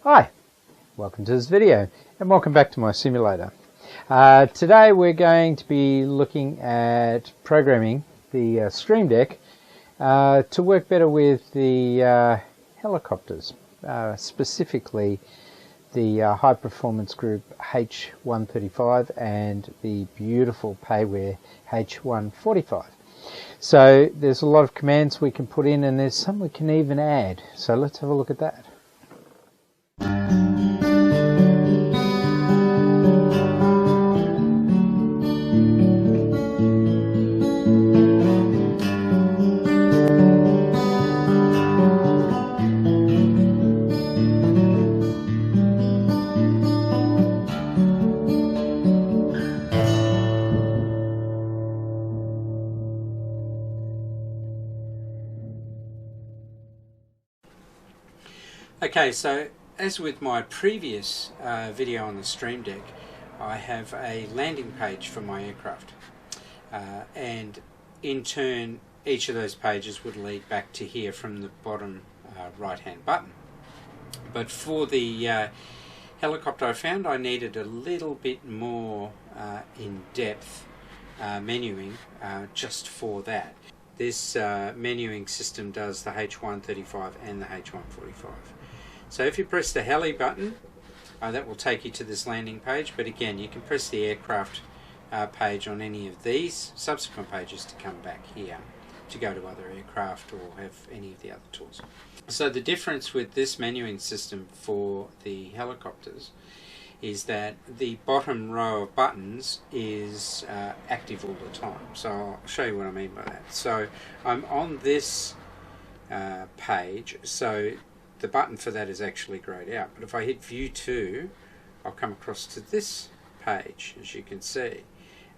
Hi, welcome to this video and welcome back to my simulator. Today we're going to be looking at programming the Stream Deck to work better with the helicopters, specifically the high performance group H13 and the beautiful payware H145. So there's a lot of commands we can put in and there's some we can even add. So let's have a look at that. Okay, so as with my previous video on the Stream Deck, I have a landing page for my aircraft, and in turn each of those pages would lead back to here from the bottom right hand button. But for the helicopter, I found I needed a little bit more in-depth menuing just for that. This menuing system does the H135 and the H145. So if you press the Heli button, that will take you to this landing page, but again you can press the aircraft page on any of these subsequent pages to come back here to go to other aircraft or have any of the other tools. So the difference with this menuing system for the helicopters is that the bottom row of buttons is active all the time. So I'll show you what I mean by that. So I'm on this page, so the button for that is actually grayed out. But if I hit View 2, I'll come across to this page, as you can see.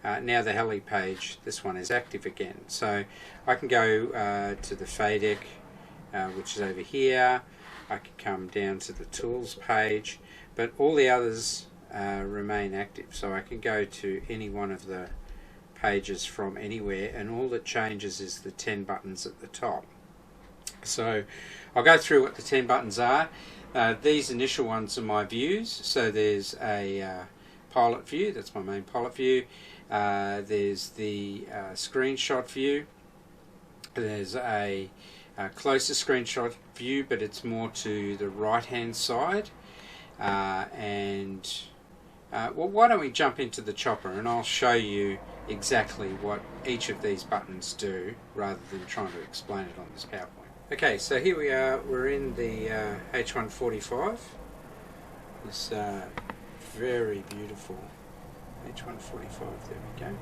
Now the Heli page, this one is active again. So I can go to the FADEC, which is over here. I can come down to the Tools page, but all the others remain active. So I can go to any one of the pages from anywhere, and all that changes is the 10 buttons at the top. So I'll go through what the 10 buttons are. These initial ones are my views. So there's a pilot view, that's my main pilot view. There's the screenshot view. There's a closer screenshot view, but it's more to the right hand side. Well, why don't we jump into the chopper and I'll show you exactly what each of these buttons do rather than trying to explain it on this PowerPoint. Okay, so here we are, we're in the H145, this very beautiful H145, there we go.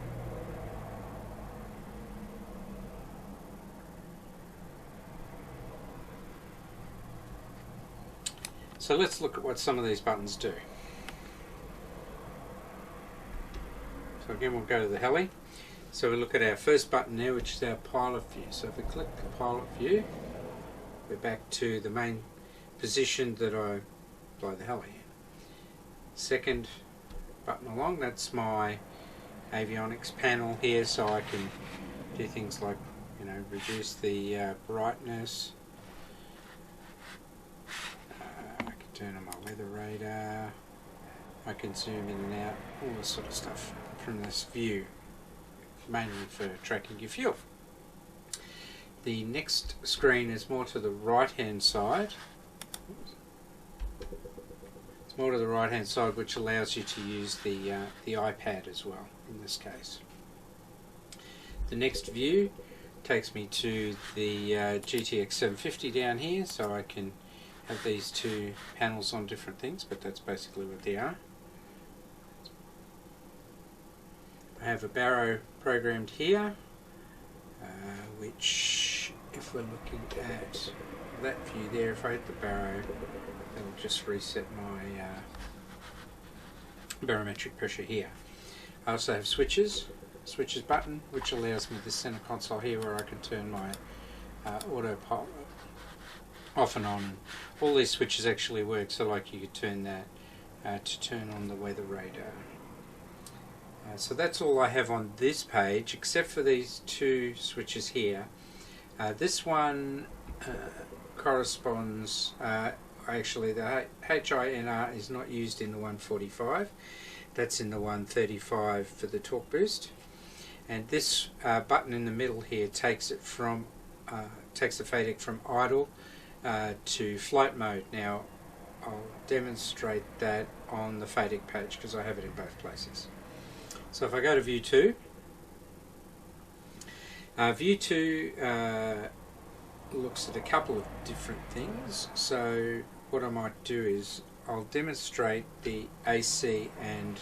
So let's look at what some of these buttons do. So again we'll go to the Heli. So we look at our first button there, which is our pilot view. So if we click the pilot view, we're back to the main position that I fly the Heli in. Second button along, that's my avionics panel here, so I can do things like, you know, reduce the brightness. I can turn on my weather radar. I can zoom in and out, all this sort of stuff from this view, mainly for tracking your fuel. The next screen is more to the right hand side. It's more to the right hand side, which allows you to use the iPad as well in this case. The next view takes me to the GTX 750 down here, so I can have these two panels on different things, but that's basically what they are. I have a barrow programmed here, which, if we're looking at that view there, if I hit the barrow, it'll just reset my barometric pressure here. I also have switches button, which allows me the center console here where I can turn my autopilot off and on. All these switches actually work, so like you could turn that to turn on the weather radar. So that's all I have on this page, except for these two switches here. This one corresponds, actually the HINR is not used in the 145, that's in the 135 for the torque boost. And this button in the middle here takes it from takes the FADEC from idle to flight mode. Now I'll demonstrate that on the FADEC page because I have it in both places. So if I go to view 2, view 2 looks at a couple of different things. So what I might do is I'll demonstrate the AC and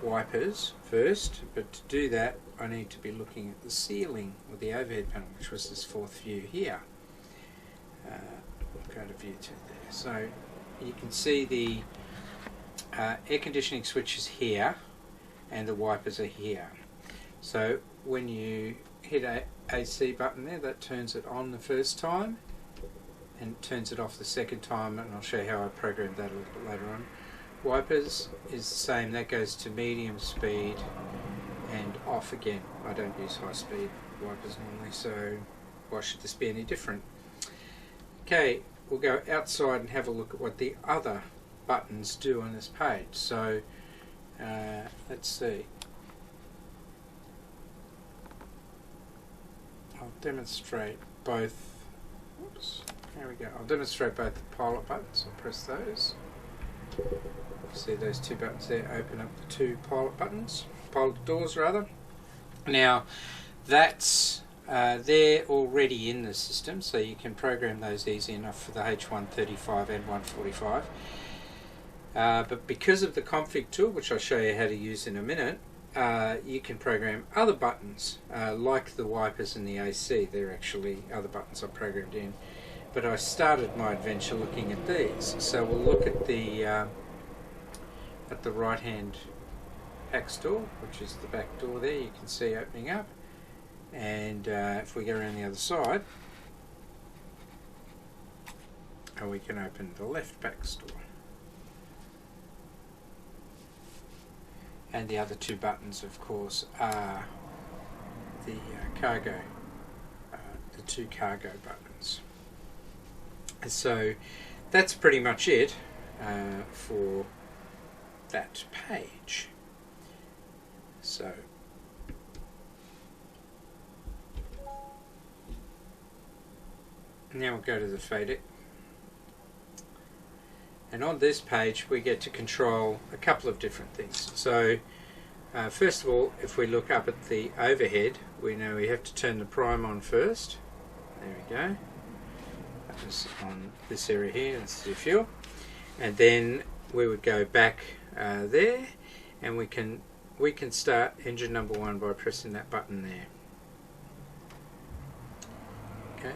wipers first, but to do that I need to be looking at the ceiling or the overhead panel, which was this fourth view here. Go to view 2 there. So you can see the air conditioning switch is here and the wipers are here. So when you hit a AC button there, that turns it on the first time and turns it off the second time, and I'll show you how I programmed that a little bit later on. Wipers is the same, that goes to medium speed and off again. I don't use high speed wipers normally, so why should this be any different? Okay, we'll go outside and have a look at what the other buttons do on this page. So let's see. I'll demonstrate both. Oops, there we go. I'll demonstrate both the pilot buttons. I'll press those. See those two buttons there open up the two pilot buttons, pilot doors rather. Now that's they're already in the system, so you can program those easy enough for the H135 and 145. But because of the config tool, which I'll show you how to use in a minute, you can program other buttons like the wipers and the AC. They're actually other buttons I programmed in. But I started my adventure looking at these. So we'll look at the right hand PAX door, which is the back door there, you can see opening up. And if we go around the other side, we can open the left PAX door. And the other two buttons, of course, are the cargo, the two cargo buttons. And so that's pretty much it for that page. So now we'll go to the FADEC. And on this page we get to control a couple of different things. So first of all, if we look up at the overhead, we know we have to turn the prime on first. There we go. That was on this area here, that's the fuel. And then we would go back there, and we can start engine number 1 by pressing that button there. Okay.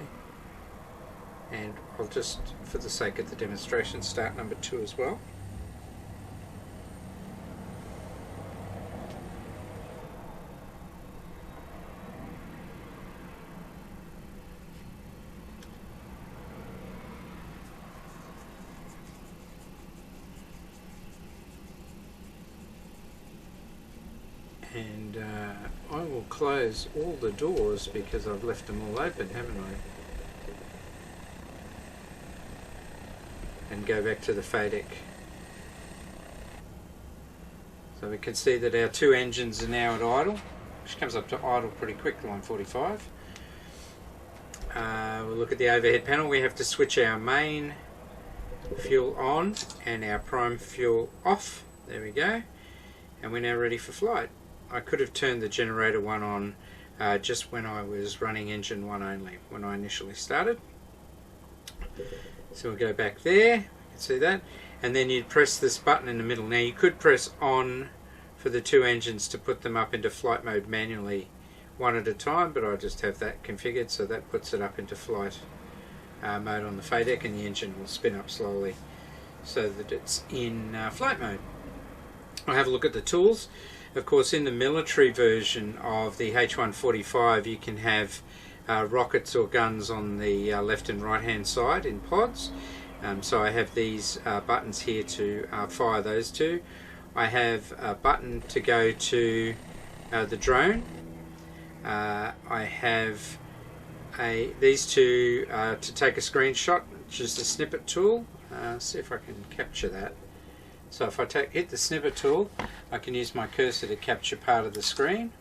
And I'll just, for the sake of the demonstration, start number 2 as well. And I will close all the doors because I've left them all open, haven't I? And go back to the FADEC. So we can see that our two engines are now at idle, which comes up to idle pretty quick, line 45. We'll look at the overhead panel. We have to switch our main fuel on and our prime fuel off. There we go. And we're now ready for flight. I could have turned the generator 1 on just when I was running engine 1 only, when I initially started. So we'll go back there, you can see that, and then you'd press this button in the middle. Now you could press on for the two engines to put them up into flight mode manually one at a time, but I just have that configured, so that puts it up into flight mode on the FADEC, and the engine will spin up slowly so that it's in flight mode. I'll have a look at the tools. Of course, in the military version of the H145 you can have rockets or guns on the left and right hand side in pods. So I have these buttons here to fire those two. I have a button to go to the drone. I have these two to take a screenshot which is the snippet tool. See if I can capture that. So if I hit the snippet tool, I can use my cursor to capture part of the screen.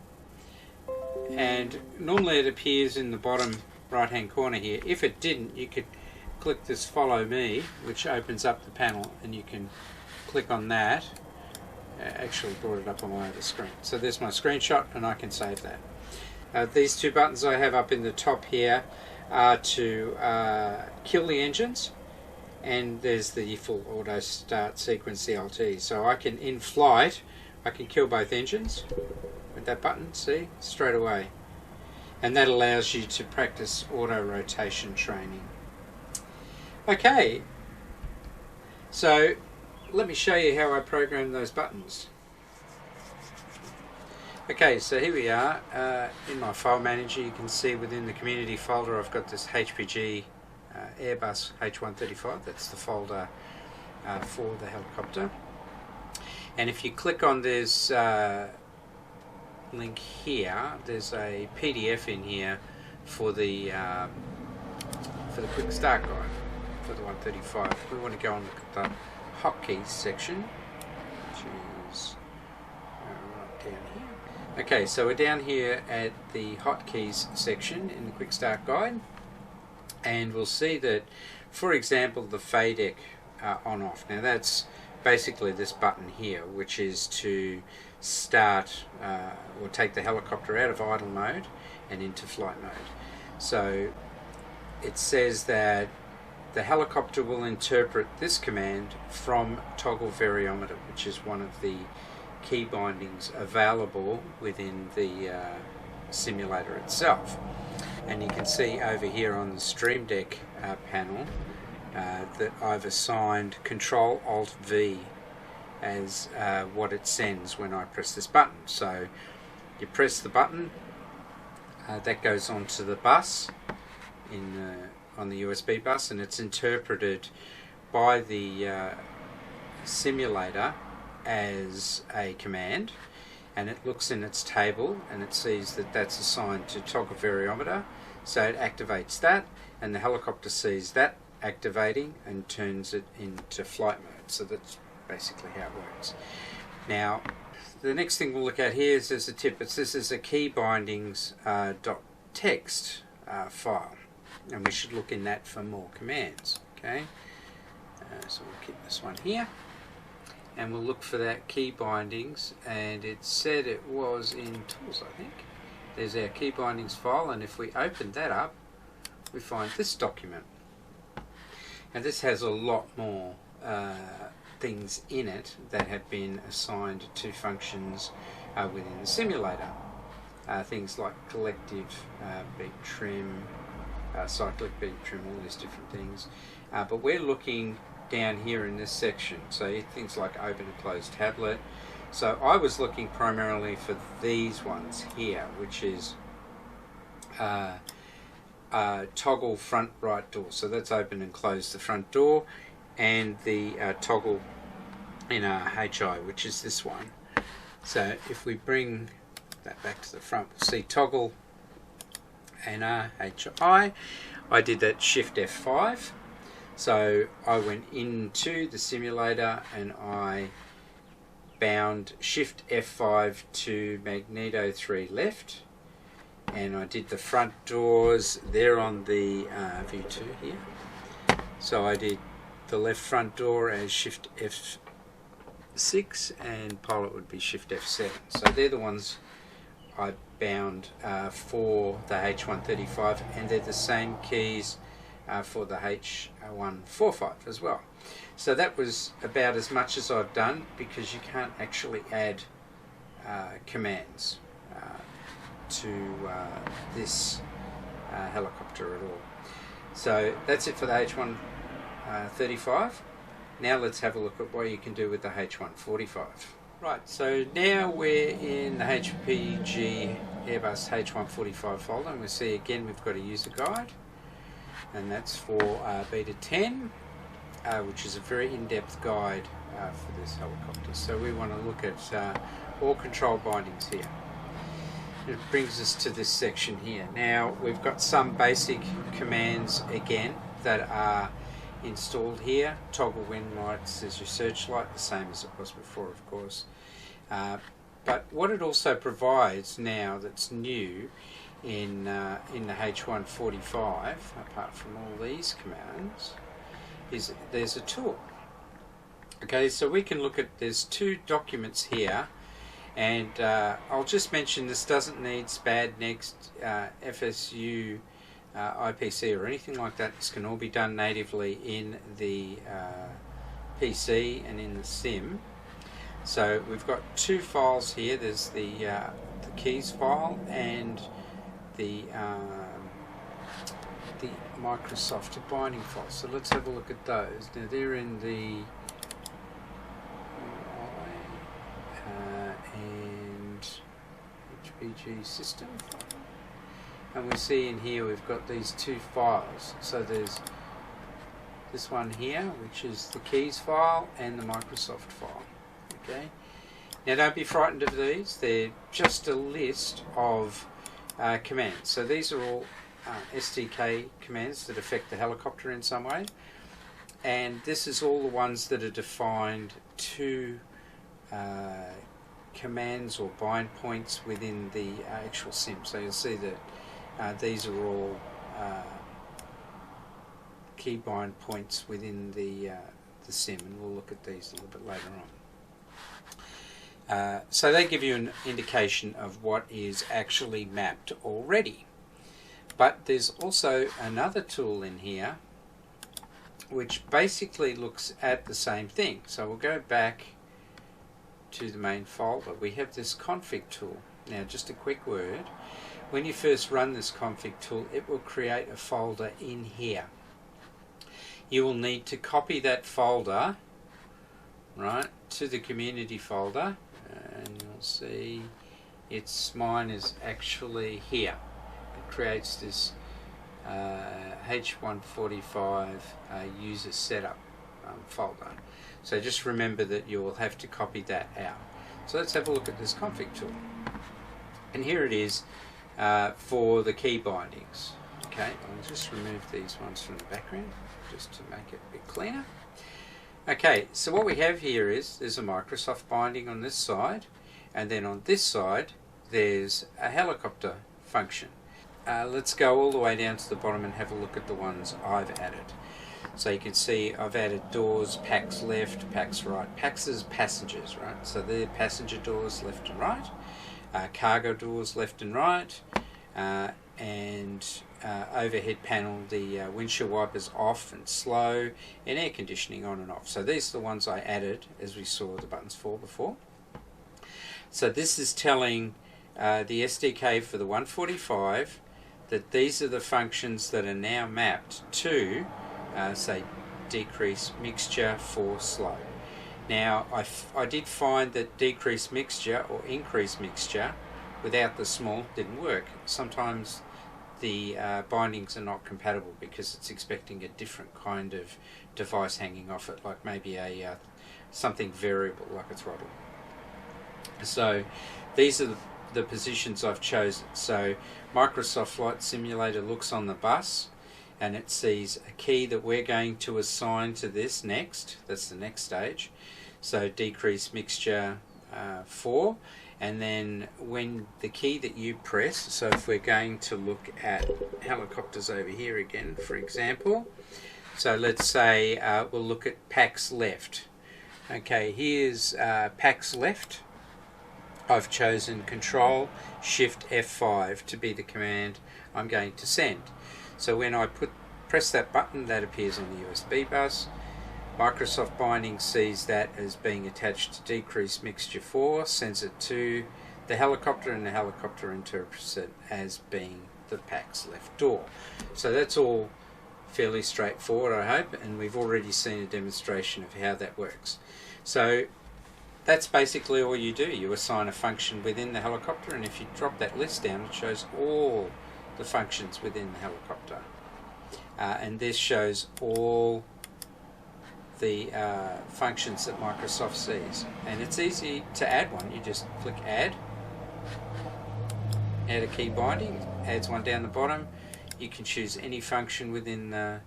And normally it appears in the bottom right hand corner here. If it didn't, you could click this follow me, which opens up the panel, and you can click on that. Actually brought it up on my other screen. So there's my screenshot, and I can save that. These two buttons I have up in the top here are to kill the engines, and there's the full auto start sequence CLT. So I can, in flight, I can kill both engines with that button, see, straight away. And that allows you to practice auto rotation training. Okay, so let me show you how I program those buttons. Okay, so here we are in my file manager. You can see within the community folder I've got this HPG Airbus H135. That's the folder for the helicopter. And if you click on this link here, there's a PDF in here for the quick start guide for the 135. We want to go and look at the hotkeys section, which is right down here. Okay, so we're down here at the hotkeys section in the quick start guide, and we'll see that, for example, the FADEC on off. Now that's basically this button here, which is to start or take the helicopter out of idle mode and into flight mode. So it says that the helicopter will interpret this command from toggle variometer, which is one of the key bindings available within the simulator itself. And you can see over here on the Stream Deck panel that I've assigned Control Alt V as what it sends when I press this button. So you press the button, that goes onto the bus on the USB bus, and it's interpreted by the simulator as a command, and it looks in its table and it sees that that's assigned to toggle variometer, so it activates that, and the helicopter sees that activating and turns it into flight mode. So that's basically how it works. Now the next thing we'll look at here is there's a tip. This is a key bindings .txt file, and we should look in that for more commands. Okay, so we'll keep this one here, and we'll look for that key bindings, and it said it was in tools, I think. There's our key bindings file, and if we open that up, we find this document, and this has a lot more things in it that have been assigned to functions within the simulator. Things like collective beat trim, cyclic beat trim, all these different things. But we're looking down here in this section, so things like open and close tablet. So I was looking primarily for these ones here, which is toggle front right door. So that's open and close the front door, and the toggle NRHI, which is this one. So if we bring that back to the front, we'll see toggle NRHI. I did that Shift F5. So I went into the simulator and I bound Shift F5 to magneto 3 left, and I did the front doors. They're on the view 2 here. So I did the left front door as Shift F6, and pilot would be Shift F7. So they're the ones I bound for the H135, and they're the same keys for the H145 as well. So that was about as much as I've done, because you can't actually add commands to this helicopter at all. So that's it for the H135. Now let's have a look at what you can do with the H145. Right, so now we're in the HPG Airbus H145 folder, and we see again we've got a user guide, and that's for Beta 10, which is a very in-depth guide for this helicopter. So we want to look at all control bindings here. It brings us to this section here. Now we've got some basic commands again that are installed here. Toggle when lights is your searchlight, the same as it was before, of course. But what it also provides now that's new in the H145, apart from all these commands, is there's a tool. Okay, so we can look at, there's two documents here, and I'll just mention this doesn't need SPAD, NEXT, FSU, IPC or anything like that. This can all be done natively in the PC and in the sim. So we've got two files here. There's the keys file and the Microsoft binding file. So let's have a look at those. Now they're in the and HPG system, and we see in here we've got these two files. So there's this one here, which is the keys file, and the Microsoft file. Okay. Now don't be frightened of these. They're just a list of commands. So these are all SDK commands that affect the helicopter in some way, and this is all the ones that are defined to commands or bind points within the actual sim. So you'll see that these are all key bind points within the sim, and we'll look at these a little bit later on. So they give you an indication of what is actually mapped already. But there's also another tool in here which basically looks at the same thing. So we'll go back to the main folder. We have this config tool. Now just a quick word. When you first run this config tool, it will create a folder in here. You will need to copy that folder, right, to the community folder, and you'll see mine is actually here. It creates this H145 user setup folder. So just remember that you will have to copy that out. So let's have a look at this config tool. And here it is for the key bindings. Okay, I'll just remove these ones from the background just to make it a bit cleaner. Okay, so what we have here is there's a Microsoft binding on this side, and then on this side there's a helicopter function. Let's go all the way down to the bottom and have a look at the ones I've added. So you can see I've added doors, PAX left, PAX right. PAX is passengers, right? So they're passenger doors left and right, cargo doors left and right, and overhead panel, the windshield wipers off and slow, and air conditioning on and off. So these are the ones I added as we saw the buttons for before. So this is telling the SDK for the 145 that these are the functions that are now mapped to say decrease mixture for slow. Now I did find that decrease mixture or increase mixture without the small didn't work. Sometimes the bindings are not compatible because it's expecting a different kind of device hanging off it, like maybe a something variable like a throttle. So these are the positions I've chosen. So Microsoft Flight Simulator looks on the bus and it sees a key that we're going to assign to this next. That's the next stage. So decrease mixture 4, and then when the key that you press, so if we're going to look at helicopters over here again, for example, so let's say we'll look at PAX left. Okay, here's PAX left. I've chosen Control Shift F5 to be the command I'm going to send. So when I press that button, that appears on the USB bus. Microsoft Binding sees that as being attached to decrease mixture 4, sends it to the helicopter, and the helicopter interprets it as being the PAX left door. So that's all fairly straightforward, I hope, and we've already seen a demonstration of how that works. So that's basically all you do. You assign a function within the helicopter, and if you drop that list down, it shows all the functions within the helicopter. And this shows all the functions that Microsoft sees. And it's easy to add one. You just click Add a key binding, adds one down the bottom. You can choose any function within the,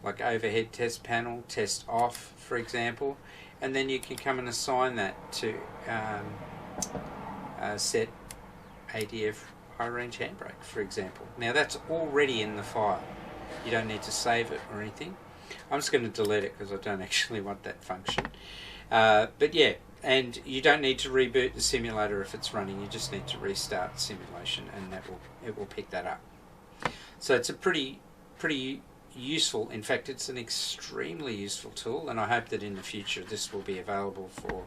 like overhead test panel, test off, for example, and then you can come and assign that to set ADF high range handbrake, for example. Now that's already in the file. You don't need to save it or anything. I'm just going to delete it because I don't actually want that function. But yeah, and you don't need to reboot the simulator if it's running. You just need to restart the simulation, and it will pick that up. So it's a pretty useful, in fact it's an extremely useful tool, and I hope that in the future this will be available for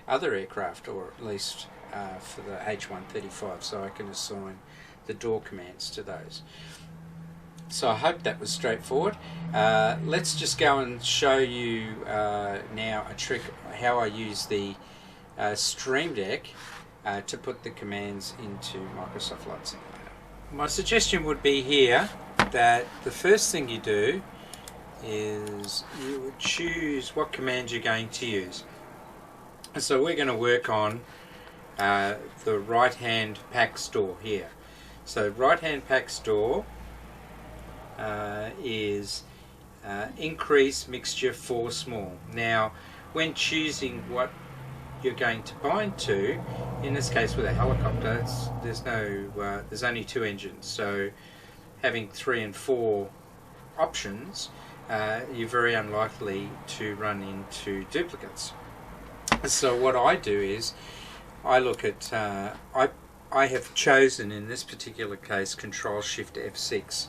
other aircraft, or at least for the H135, so I can assign the door commands to those. So I hope that was straightforward. Let's just go and show you now a trick how I use the Stream Deck to put the commands into Microsoft Flight Simulator. My suggestion would be here that the first thing you do is you would choose what command you're going to use. So we're going to work on the right hand pack store here. So right hand pack store is increase mixture for small. Now when choosing what you're going to bind to, in this case with a helicopter, there's only 2 engines, so having 3 and 4 options, you're very unlikely to run into duplicates. So what I do is I look at I have chosen in this particular case Control Shift F6,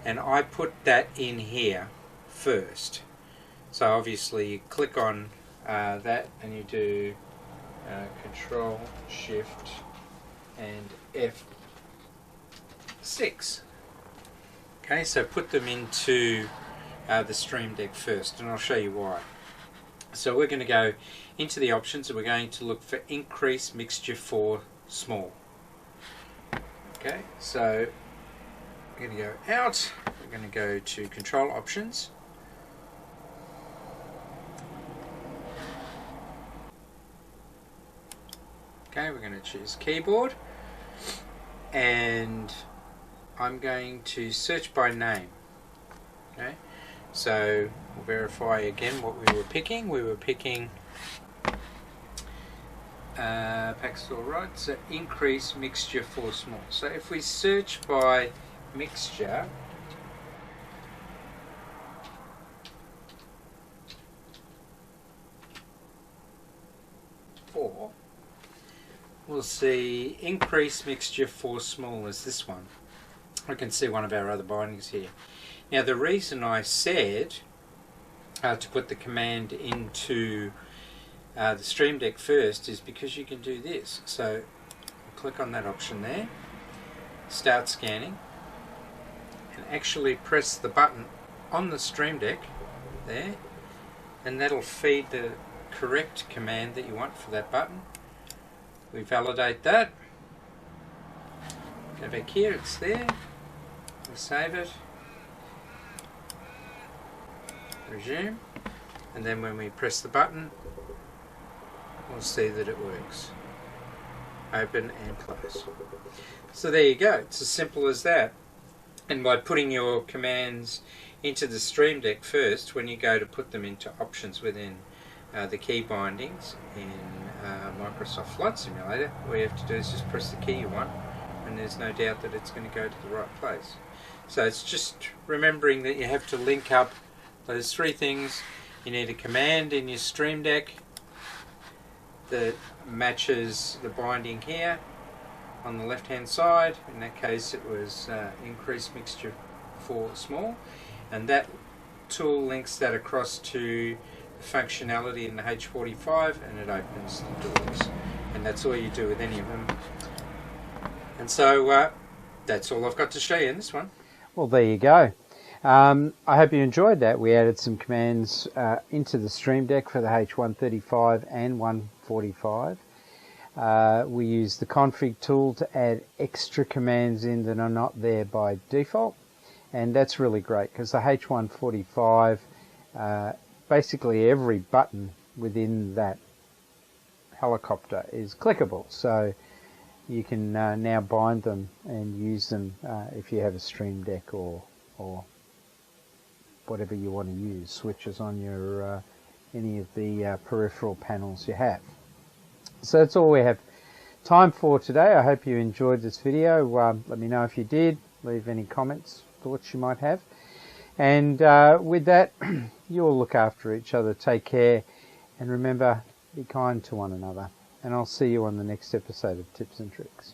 and I put that in here first. So obviously you click on that and you do Control Shift and F6. Okay, so put them into the Stream Deck first, and I'll show you why. So we're going to go into the options and we're going to look for increase mixture for small. Okay, so we're going to go out, we're going to go to control options. Okay, we're going to choose keyboard, and I'm going to search by name. Okay, so we'll verify again what we were picking. We were picking pack store right, so increase mixture for small. So if we search by mixture, we'll see increase mixture for small is this one. I can see one of our other bindings here. Now the reason I said to put the command into the Stream Deck first is because you can do this. So click on that option there, start scanning, and actually press the button on the Stream Deck there, and that'll feed the correct command that you want for that button. We validate that, go back here, it's there, we save it, resume, and then when we press the button we'll see that it works. Open and close. So there you go, it's as simple as that. And by putting your commands into the Stream Deck first, when you go to put them into options within the key bindings in Microsoft Flight Simulator, all you have to do is just press the key you want, and there's no doubt that it's going to go to the right place. So it's just remembering that you have to link up those 3 things. You need a command in your Stream Deck that matches the binding here on the left hand side. In that case it was increase mixture for small, and that tool links that across to functionality in the H45, and it opens the doors, and that's all you do with any of them. And so that's all I've got to show you in this one. Well, there you go. I hope you enjoyed that. We added some commands into the Stream Deck for the H135 and 145. We used the config tool to add extra commands in that are not there by default, and that's really great because the H145 basically every button within that helicopter is clickable, so you can now bind them and use them if you have a Stream Deck or whatever you want to use, switches on your any of the peripheral panels you have. So that's all we have time for today. I hope you enjoyed this video. Let me know if you did. Leave any comments, thoughts you might have. And with that, you all look after each other. Take care. And remember, be kind to one another. And I'll see you on the next episode of Tips and Tricks.